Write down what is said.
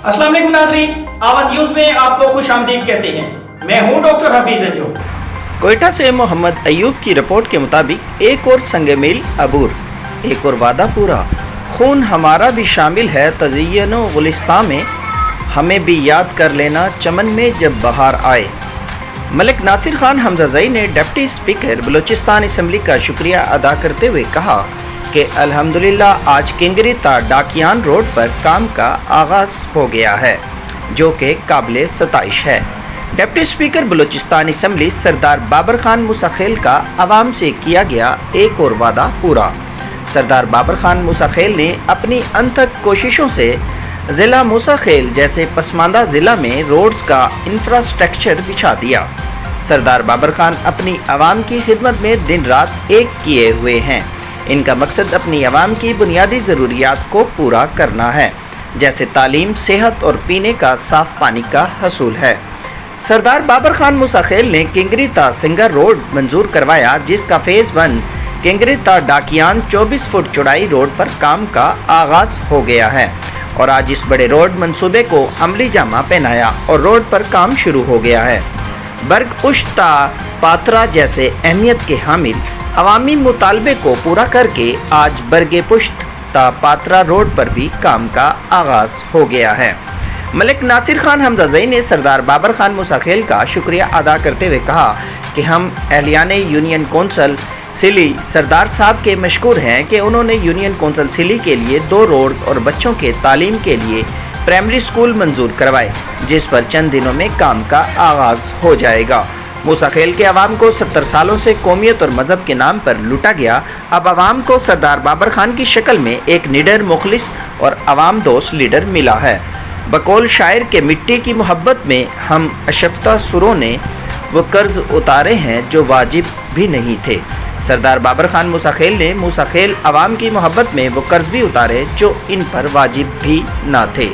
अस्सलाम वालेकुम नाज़रीन, आवाज़ न्यूज़ में आपको खुश आमदीद कहते हैं। मैं हूं डॉक्टर हफीज अंजू। कोयटा से मोहम्मद अयूब की रिपोर्ट के मुताबिक एक और संगे मील अबूर, एक और वादा पूरा, खून हमारा भी शामिल है तज़य्युनो गुलिस्तां में, हमें भी याद कर लेना चमन में जब बहार आए। मलिक नासिर खान हमज़ाई ने डिप्टी स्पीकर बलूचिस्तान असम्बली का शुक्रिया अदा करते हुए कहा कि अल्हम्दुलिल्लाह आज किंगरी ता डाकियान रोड पर काम का आगाज़ हो गया है, जो कि काबिल सताइश है। डिप्टी स्पीकर बलूचिस्तान असम्बली सरदार बाबर खान मूसा खेल का आवाम से किया गया एक और वादा पूरा। सरदार बाबर खान मूसा खेल ने अपनी अनथक कोशिशों से ज़िला मूसा खेल जैसे पसमानदा ज़िला में रोड्स का इंफ्रास्ट्रक्चर बिछा दिया। सरदार बाबर खान अपनी आवाम की खिदमत में दिन रात एक किए हुए हैं। इनका मकसद अपनी आवाम की बुनियादी ज़रूरियात को पूरा करना है, जैसे तालीम, सेहत और पीने का साफ़ पानी का हसूल है। सरदार बाबर खान मूसा खेल ने किंगरी ता सिंगर रोड मंजूर करवाया, जिसका फ़ेज़ 1 किंगरी ता डाकियान 24 फुट चौड़ाई रोड पर काम का आगाज़ हो गया है और आज इस बड़े रोड मंसूबे को अमली जामा पहनाया और रोड पर काम शुरू हो गया है। बर्ग पुश्त ता पात्रा जैसे अहमियत के हामिल अवामी मुतालबे को पूरा करके आज बर्गे पुश्त ता पात्रा रोड पर भी काम का आगाज़ हो गया है। मलिक नासिर खान हमज़ाई ने सरदार बाबर खान मूसा खेल का शुक्रिया अदा करते हुए कहा कि हम एहलियाने यूनियन कौंसल सिली सरदार साहब के मशकूर हैं कि उन्होंने यूनियन कौंसल सिली के लिए 2 रोड और बच्चों के तालीम के लिए प्राइमरी स्कूल मंजूर करवाए, जिस पर चंद दिनों में काम का आगाज़ हो जाएगा। मूसा खेल के अवाम को 70 सालों से कौमियत और मज़हब के नाम पर लूटा गया, अब अवाम को सरदार बाबर खान की शक्ल में एक निडर, मुखलिस और अवाम दोस्त लीडर मिला है। बकौल शायर के मिट्टी की मोहब्बत में हम अशफ्ता सुरों ने वो कर्ज उतारे हैं जो वाजिब भी नहीं थे। सरदार बाबर खान मूसा खेल ने मूसा खेल अवाम की मोहब्बत में वो कर्ज भी उतारे जो इन पर वाजिब भी ना थे।